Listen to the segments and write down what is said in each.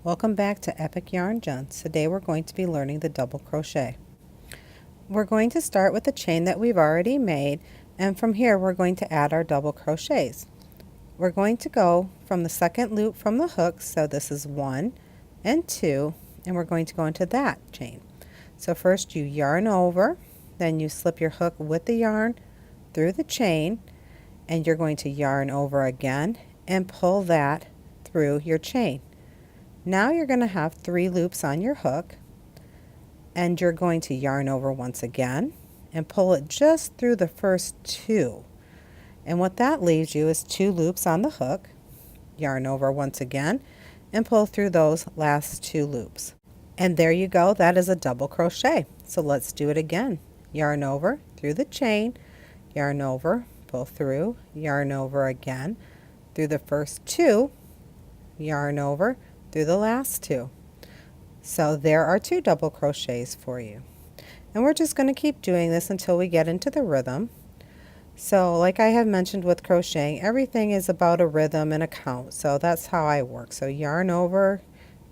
Welcome back to Epic Yarn Gents. Today we're going to be learning the double crochet. We're going to start with the chain that we've already made, and from here we're going to add our double crochets. We're going to go from the second loop from the hook, so this is 1 and 2, and we're going to go into that chain. So first you yarn over, then you slip your hook with the yarn through the chain, and you're going to yarn over again and pull that through your chain. Now you're going to have 3 loops on your hook, and you're going to yarn over once again and pull it just through the first 2. And what that leaves you is 2 loops on the hook, yarn over once again, and pull through those last 2 loops. And there you go, that is a double crochet. So let's do it again. Yarn over through the chain, yarn over, pull through, yarn over again through the first 2, yarn over through the last 2. So there are 2 double crochets for you. And we're just going to keep doing this until we get into the rhythm. So like I have mentioned with crocheting, everything is about a rhythm and a count. So that's how I work. So yarn over,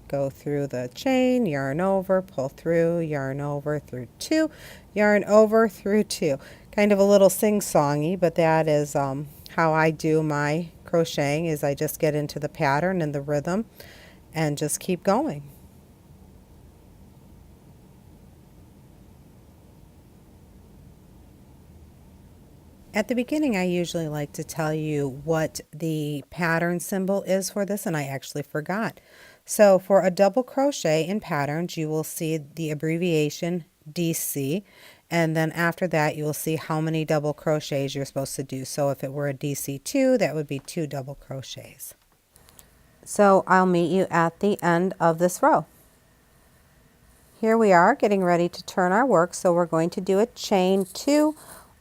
go through the chain, yarn over, pull through, yarn over through 2, yarn over through 2. Kind of a little sing-songy, but that is how I do my crocheting, is I just get into the pattern and the rhythm and just keep going. At the beginning, I usually like to tell you what the pattern symbol is for this, and I actually forgot. So for a double crochet in patterns, you will see the abbreviation DC, and then after that you will see how many double crochets you're supposed to do. So if it were a DC2, that would be 2 double crochets. So I'll meet you at the end of this row. Here we are getting ready to turn our work, so we're going to do a chain 2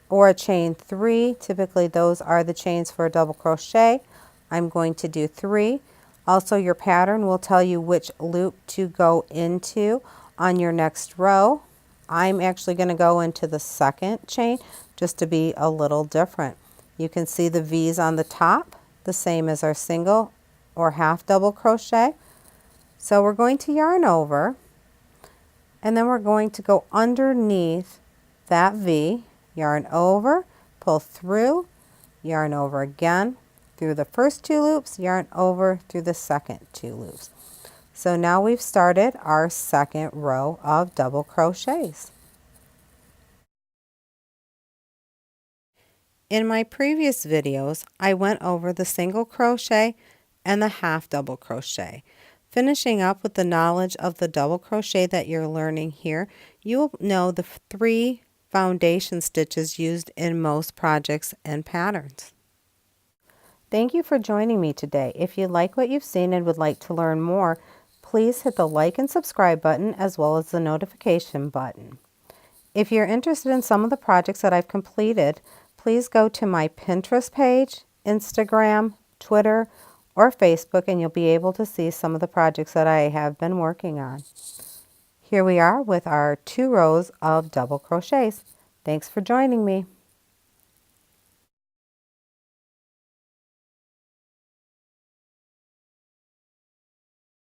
or a chain 3. Typically those are the chains for a double crochet. I'm going to do 3. Also, your pattern will tell you which loop to go into on your next row. I'm actually going to go into the second chain just to be a little different. You can see the V's on the top, the same as our single or half double crochet. So we're going to yarn over, and then we're going to go underneath that V, yarn over, pull through, yarn over again through the first 2 loops, yarn over through the second 2 loops. So now we've started our second row of double crochets. In my previous videos, I went over the single crochet and the half double crochet. Finishing up with the knowledge of the double crochet that you're learning here, you will know the 3 foundation stitches used in most projects and patterns. Thank you for joining me today. If you like what you've seen and would like to learn more, please hit the like and subscribe button as well as the notification button. If you're interested in some of the projects that I've completed, please go to my Pinterest page, Instagram, Twitter, or Facebook, and you'll be able to see some of the projects that I have been working on. Here we are with our 2 rows of double crochets. Thanks for joining me.